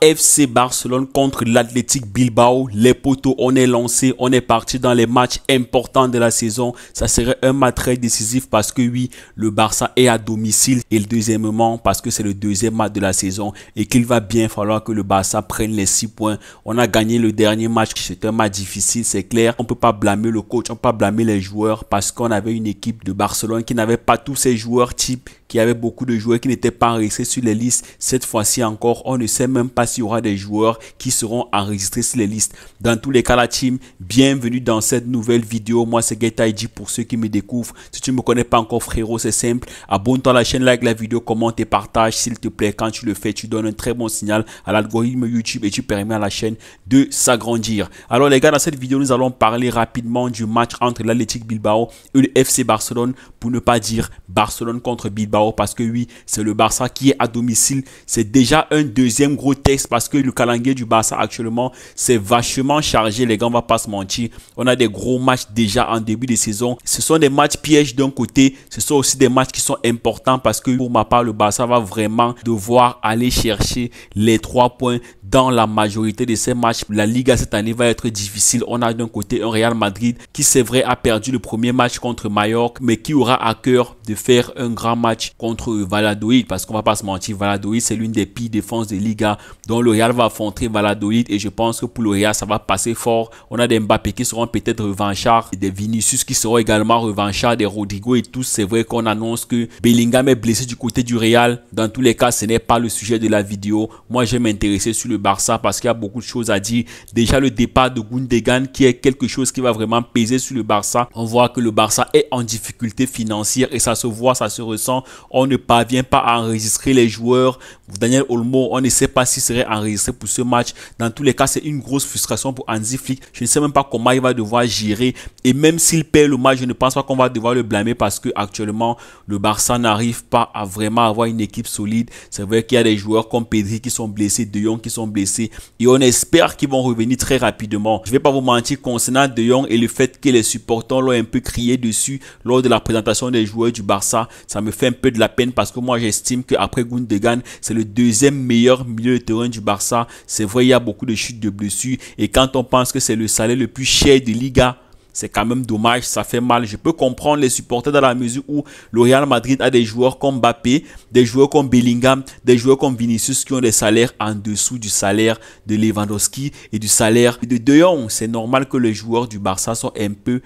FC Barcelone contre l'Athletic Bilbao. Les poteaux, on est lancé, on est parti dans les matchs importants de la saison. Ça serait un match très décisif parce que oui, le Barça est à domicile et deuxièmement parce que c'est le deuxième match de la saison et qu'il va bien falloir que le Barça prenne les 6 points. On a gagné le dernier match, c'est un match difficile, c'est clair. On peut pas blâmer le coach, on peut pas blâmer les joueurs parce qu'on avait une équipe de Barcelone qui n'avait pas tous ses joueurs types, qui avait beaucoup de joueurs qui n'étaient pas enregistrés sur les listes. Cette fois-ci encore, on ne sait même pas s'il y aura des joueurs qui seront enregistrés sur les listes. Dans tous les cas, la team, bienvenue dans cette nouvelle vidéo. Moi, c'est GetID pour ceux qui me découvrent. Si tu ne me connais pas encore, frérot, c'est simple. Abonne-toi à la chaîne, like la vidéo, commente et partage, s'il te plaît. Quand tu le fais, tu donnes un très bon signal à l'algorithme YouTube et tu permets à la chaîne de s'agrandir. Alors, les gars, dans cette vidéo, nous allons parler rapidement du match entre l'Athletic Bilbao et le FC Barcelone, pour ne pas dire Barcelone contre Bilbao, parce que oui, c'est le Barça qui est à domicile. C'est déjà un deuxième gros test parce que le calendrier du Barça actuellement, c'est vachement chargé, les gars, on va pas se mentir. On a des gros matchs déjà en début de saison. Ce sont des matchs pièges d'un côté, ce sont aussi des matchs qui sont importants parce que pour ma part, le Barça va vraiment devoir aller chercher les 3 points dans la majorité de ces matchs. La Liga cette année va être difficile. On a d'un côté un Real Madrid qui, c'est vrai, a perdu le premier match contre Mallorca, mais qui aura à cœur de faire un grand match contre Valladolid, parce qu'on va pas se mentir, Valladolid c'est l'une des pires défenses de Liga, donc le Real va affronter Valladolid et je pense que pour le Real ça va passer fort. On a des Mbappé qui seront peut-être revanchards, des Vinicius qui seront également revanchards, des Rodrigo et tous. C'est vrai qu'on annonce que Bellingham est blessé du côté du Real. Dans tous les cas, ce n'est pas le sujet de la vidéo. Moi, je vais m'intéresser sur le Barça parce qu'il y a beaucoup de choses à dire. Déjà, le départ de Gundogan qui est quelque chose qui va vraiment peser sur le Barça. On voit que le Barça est en difficulté financière et ça se voit, ça se ressent. On ne parvient pas à enregistrer les joueurs. Daniel Olmo, on ne sait pas s'il serait enregistré pour ce match. Dans tous les cas, c'est une grosse frustration pour Hansi Flick. Je ne sais même pas comment il va devoir gérer. Et même s'il perd le match, je ne pense pas qu'on va devoir le blâmer parce que actuellement le Barça n'arrive pas à vraiment avoir une équipe solide. C'est vrai qu'il y a des joueurs comme Pedri qui sont blessés, De Jong qui sont blessés. Et on espère qu'ils vont revenir très rapidement. Je ne vais pas vous mentir concernant De Jong et le fait que les supporters l'ont un peu crié dessus lors de la présentation des joueurs du Barça. Ça me fait un peu de la peine parce que moi j'estime qu'après Gundogan, c'est le deuxième meilleur milieu de terrain du Barça. C'est vrai, il y a beaucoup de chutes de blessures et quand on pense que c'est le salaire le plus cher de Liga, c'est quand même dommage, ça fait mal. Je peux comprendre les supporters dans la mesure où le Real Madrid a des joueurs comme Mbappé, des joueurs comme Bellingham, des joueurs comme Vinicius qui ont des salaires en dessous du salaire de Lewandowski et du salaire de De Jong. C'est normal que les joueurs du Barça soient un peu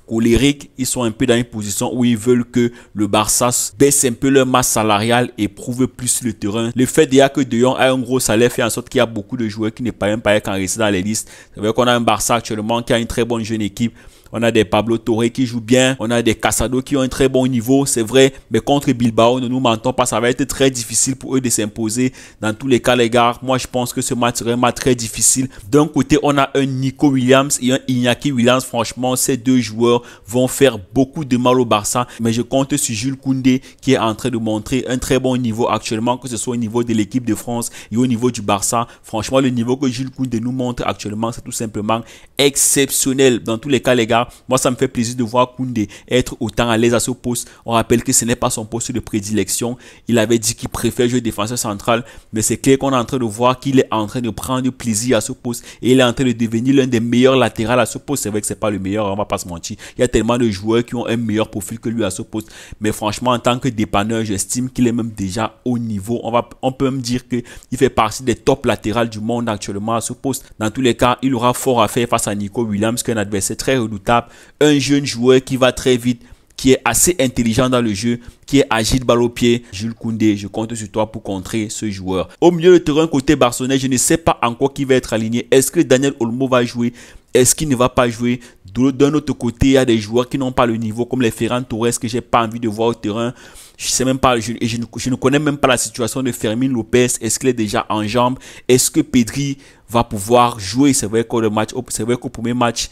colériques, ils sont un peu dans une position où ils veulent que le Barça baisse un peu leur masse salariale et prouve plus le terrain. Le fait déjà que De Jong a un gros salaire fait en sorte qu'il y a beaucoup de joueurs qui ne peuvent même pas être enregistrés dans les listes. C'est vrai qu'on a un Barça actuellement qui a une très bonne jeune équipe. On a des Pablo Torre qui jouent bien. On a des Casado qui ont un très bon niveau, c'est vrai. Mais contre Bilbao, ne nous mentons pas, ça va être très difficile pour eux de s'imposer. Dans tous les cas, les gars, moi je pense que ce match serait un match très difficile. D'un côté, on a un Nico Williams et un Iñaki Williams. Franchement, ces deux joueurs vont faire beaucoup de mal au Barça. Mais je compte sur Jules Koundé qui est en train de montrer un très bon niveau actuellement, que ce soit au niveau de l'équipe de France et au niveau du Barça. Franchement, le niveau que Jules Koundé nous montre actuellement, c'est tout simplement exceptionnel. Dans tous les cas, les gars, moi ça me fait plaisir de voir Koundé être autant à l'aise à ce poste. On rappelle que ce n'est pas son poste de prédilection. Il avait dit qu'il préfère jouer défenseur central, mais c'est clair qu'on est en train de voir qu'il est en train de prendre plaisir à ce poste et il est en train de devenir l'un des meilleurs latérales à ce poste. C'est vrai que c'est pas le meilleur, on va pas se mentir. Il y a tellement de joueurs qui ont un meilleur profil que lui à ce poste, mais franchement en tant que dépanneur, j'estime qu'il est même déjà au niveau. On peut même dire que il fait partie des top latérales du monde actuellement à ce poste. Dans tous les cas, il aura fort à faire face à Nico Williams, qui est un adversaire très redoutable. Un jeune joueur qui va très vite, qui est assez intelligent dans le jeu, qui est agile balle au pied. Jules Koundé, je compte sur toi pour contrer ce joueur. Au milieu de terrain côté barcelonais, je ne sais pas encore qui va être aligné. Est-ce que Daniel Olmo va jouer? Est-ce qu'il ne va pas jouer? D'un autre côté, il y a des joueurs qui n'ont pas le niveau comme les Ferran Torres que j'ai pas envie de voir au terrain. Je sais même pas, je ne connais même pas la situation de Fermín López. Est-ce qu'il est déjà en jambes? Est-ce que Pedri va pouvoir jouer? C'est vrai qu'au premier match,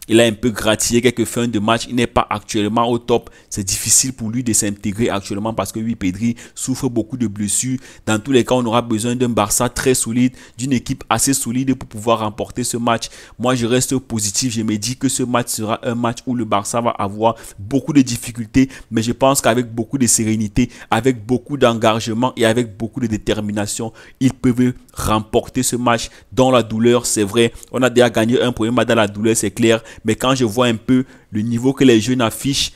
Il a un peu grattillé quelques fins de match. Il n'est pas actuellement au top. C'est difficile pour lui de s'intégrer actuellement parce que oui, Pedri souffre beaucoup de blessures. Dans tous les cas, on aura besoin d'un Barça très solide, d'une équipe assez solide pour pouvoir remporter ce match. Moi, je reste positif. Je me dis que ce match sera un match où le Barça va avoir beaucoup de difficultés. Mais je pense qu'avec beaucoup de sérénité, avec beaucoup d'engagement et avec beaucoup de détermination, ils peuvent remporter ce match dans la douleur. C'est vrai, on a déjà gagné un premier match dans la douleur, c'est clair. Mais quand je vois un peu le niveau que les jeunes affichent,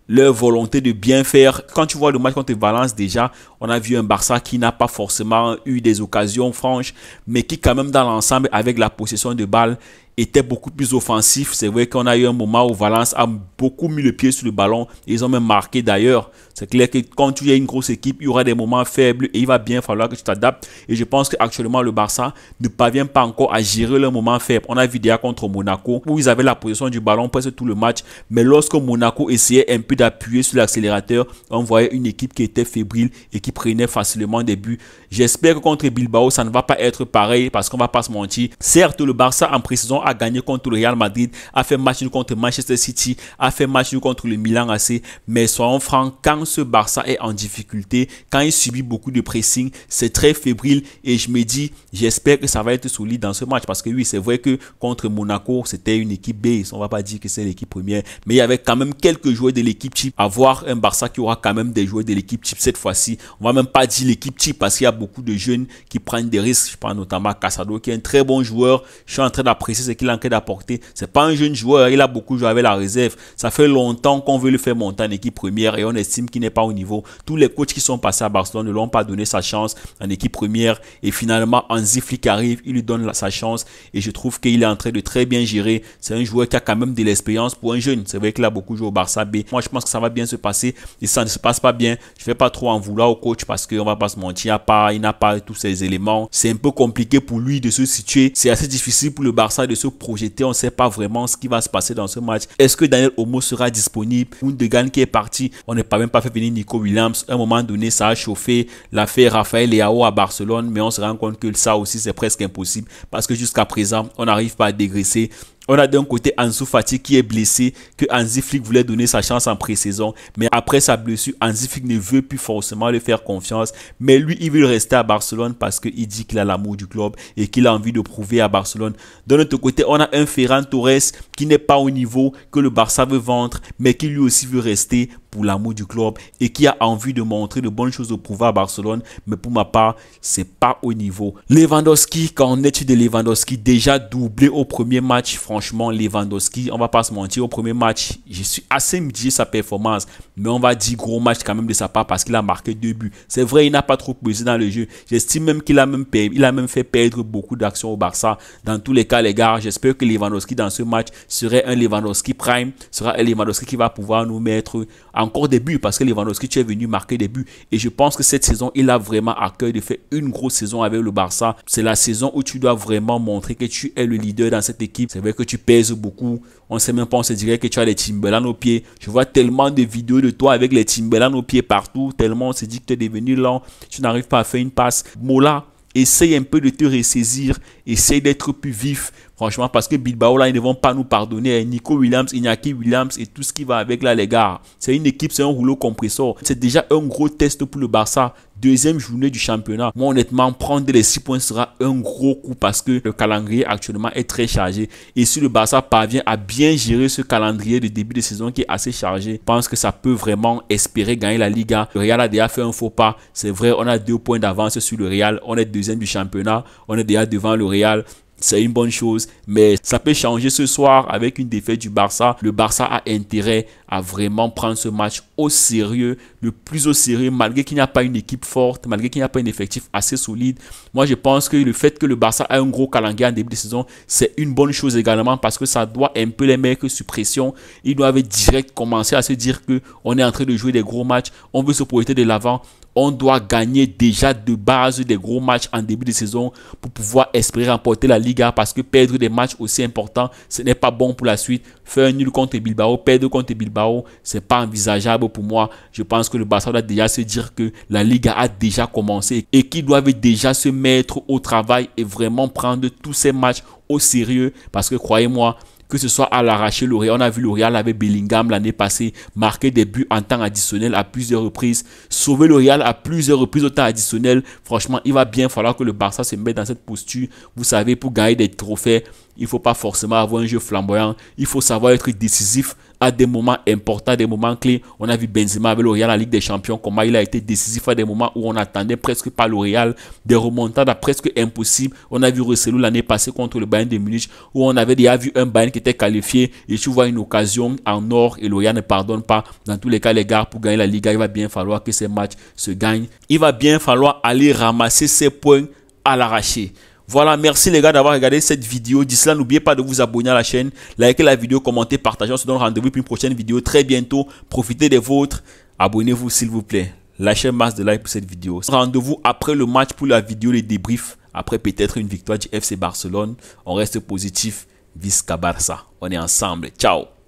leur volonté de bien faire. Quand tu vois le match contre Valence déjà, on a vu un Barça qui n'a pas forcément eu des occasions franches, mais qui quand même dans l'ensemble, avec la possession de balle, était beaucoup plus offensif. C'est vrai qu'on a eu un moment où Valence a beaucoup mis le pied sur le ballon. Ils ont même marqué d'ailleurs. C'est clair que quand tu as une grosse équipe, il y aura des moments faibles et il va bien falloir que tu t'adaptes. Et je pense qu'actuellement, le Barça ne parvient pas encore à gérer le moment faible. On a vu déjà contre Monaco où ils avaient la position du ballon presque tout le match. Mais lorsque Monaco essayait un peu d'appuyer sur l'accélérateur, on voyait une équipe qui était fébrile et qui prenait facilement des buts. J'espère que contre Bilbao, ça ne va pas être pareil parce qu'on ne va pas se mentir. Certes, le Barça en pré-saison a gagné contre le Real Madrid, a fait match nul contre Manchester City, a fait match nul contre le Milan AC. Mais soyons francs, quand ce Barça est en difficulté, quand il subit beaucoup de pressing, c'est très fébrile et je me dis, j'espère que ça va être solide dans ce match parce que oui, c'est vrai que contre Monaco, c'était une équipe B, on va pas dire que c'est l'équipe première, mais il y avait quand même quelques joueurs de l'équipe type. Avoir un Barça qui aura quand même des joueurs de l'équipe type cette fois-ci, on va même pas dire l'équipe type parce qu'il y a beaucoup de jeunes qui prennent des risques. Je pense notamment à Casado qui est un très bon joueur. Je suis en train d'apprécier ce qu'il est en train d'apporter. C'est pas un jeune joueur, il a beaucoup joué avec la réserve. Ça fait longtemps qu'on veut le faire monter en équipe première et on estime qu'il n'est pas au niveau. Tous les coachs qui sont passés à Barcelone ne l'ont pas donné sa chance en équipe première et finalement Hansi Flick arrive, il lui donne sa chance et je trouve qu'il est en train de très bien gérer. C'est un joueur qui a quand même de l'expérience pour un jeune. C'est vrai qu'il a beaucoup joué au Barça B. Moi je pense que ça va bien se passer et ça ne se passe pas bien. Je ne vais pas trop en vouloir au coach parce qu'on va pas se mentir, il n'a pas tous ces éléments. C'est un peu compliqué pour lui de se situer. C'est assez difficile pour le Barça de se projeter. On ne sait pas vraiment ce qui va se passer dans ce match. Est-ce que Daniel Olmo sera disponible? Gundogan qui est parti, on n'a pas même pas fait venir Nico Williams. À un moment donné, ça a chauffé l'affaire Rafael Leao à Barcelone, mais on se rend compte que ça aussi c'est presque impossible parce que jusqu'à présent, on n'arrive pas à dégraisser. On a d'un côté Ansu Fati qui est blessé, que Hansi Flick voulait donner sa chance en pré-saison. Mais après sa blessure, Hansi Flick ne veut plus forcément lui faire confiance. Mais lui, il veut rester à Barcelone parce qu'il dit qu'il a l'amour du club et qu'il a envie de prouver à Barcelone. De notre côté, on a un Ferran Torres qui n'est pas au niveau que le Barça veut vendre, mais qui lui aussi veut rester pour l'amour du club et qui a envie de montrer de bonnes choses de prouver à Barcelone. Mais pour ma part, c'est pas au niveau. Lewandowski, qu'en est-il de Lewandowski? Déjà doublé au premier match. Franchement, Lewandowski, on va pas se mentir, au premier match, je suis assez mitigé sa performance, mais on va dire gros match quand même de sa part parce qu'il a marqué 2 buts. C'est vrai, il n'a pas trop pesé dans le jeu. J'estime même qu'il a même fait perdre beaucoup d'actions au Barça. Dans tous les cas, les gars, j'espère que Lewandowski dans ce match serait un Lewandowski prime, sera un Lewandowski qui va pouvoir nous mettre encore des buts parce que Lewandowski, tu es venu marquer des buts et je pense que cette saison, il a vraiment à cœur de faire une grosse saison avec le Barça. C'est la saison où tu dois vraiment montrer que tu es le leader dans cette équipe. C'est vrai que tu pèses beaucoup. On ne sait même pas, on se dirait que tu as les Timberland aux pieds. Je vois tellement de vidéos de toi avec les Timberland aux pieds partout, tellement on se dit que tu es devenu lent, tu n'arrives pas à faire une passe. Mola, essaye un peu de te ressaisir, essaye d'être plus vif. Franchement, parce que Bilbao, là, ils ne vont pas nous pardonner. Nico Williams, Iñaki Williams et tout ce qui va avec là, les gars. C'est une équipe, c'est un rouleau compresseur. C'est déjà un gros test pour le Barça. Deuxième journée du championnat. Moi, honnêtement, prendre les 6 points sera un gros coup parce que le calendrier actuellement est très chargé. Et si le Barça parvient à bien gérer ce calendrier de début de saison qui est assez chargé, je pense que ça peut vraiment espérer gagner la Liga. Le Real a déjà fait un faux pas. C'est vrai, on a 2 points d'avance sur le Real. On est deuxième du championnat. On est déjà devant le Real. C'est une bonne chose, mais ça peut changer ce soir avec une défaite du Barça. Le Barça a intérêt à vraiment prendre ce match au sérieux, le plus au sérieux, malgré qu'il n'y a pas une équipe forte, malgré qu'il n'y a pas un effectif assez solide. Moi, je pense que le fait que le Barça a un gros calendrier en début de saison, c'est une bonne chose également parce que ça doit un peu les mettre sous pression. Ils doivent direct commencer à se dire que on est en train de jouer des gros matchs, on veut se projeter de l'avant. On doit gagner déjà de base des gros matchs en début de saison pour pouvoir espérer remporter la Liga parce que perdre des matchs aussi importants, ce n'est pas bon pour la suite. Faire un nul contre Bilbao, perdre contre Bilbao, c'est pas envisageable pour moi. Je pense que le Barça doit déjà se dire que la Liga a déjà commencé et qu'ils doivent déjà se mettre au travail et vraiment prendre tous ces matchs au sérieux parce que croyez-moi, que ce soit à l'arraché, le Real, on a vu le Real avec Bellingham l'année passée, marquer des buts en temps additionnel à plusieurs reprises, sauver le Real à plusieurs reprises au temps additionnel. Franchement, il va bien falloir que le Barça se mette dans cette posture. Vous savez, pour gagner des trophées, il ne faut pas forcément avoir un jeu flamboyant. Il faut savoir être décisif à des moments importants, des moments clés. On a vu Benzema avec le Real en Ligue des Champions, comment il a été décisif à des moments où on n'attendait presque pas le Real, des remontades presque impossibles. On a vu Rosselló l'année passée contre le Bayern de Munich, où on avait déjà vu un Bayern qui était qualifié et tu vois une occasion en or et le Real ne pardonne pas. Dans tous les cas, les gars, pour gagner la Liga, il va bien falloir que ces matchs se gagnent. Il va bien falloir aller ramasser ces points à l'arraché. Voilà, merci les gars d'avoir regardé cette vidéo. D'ici là, n'oubliez pas de vous abonner à la chaîne, likez la vidéo, commentez, partagez. On se donne rendez-vous pour une prochaine vidéo très bientôt. Profitez des vôtres. Abonnez-vous s'il vous plaît. Lâchez masse de like pour cette vidéo. Rendez-vous après le match pour la vidéo, les débriefs. Après peut-être une victoire du FC Barcelone. On reste positif. Visca Barça. On est ensemble. Ciao.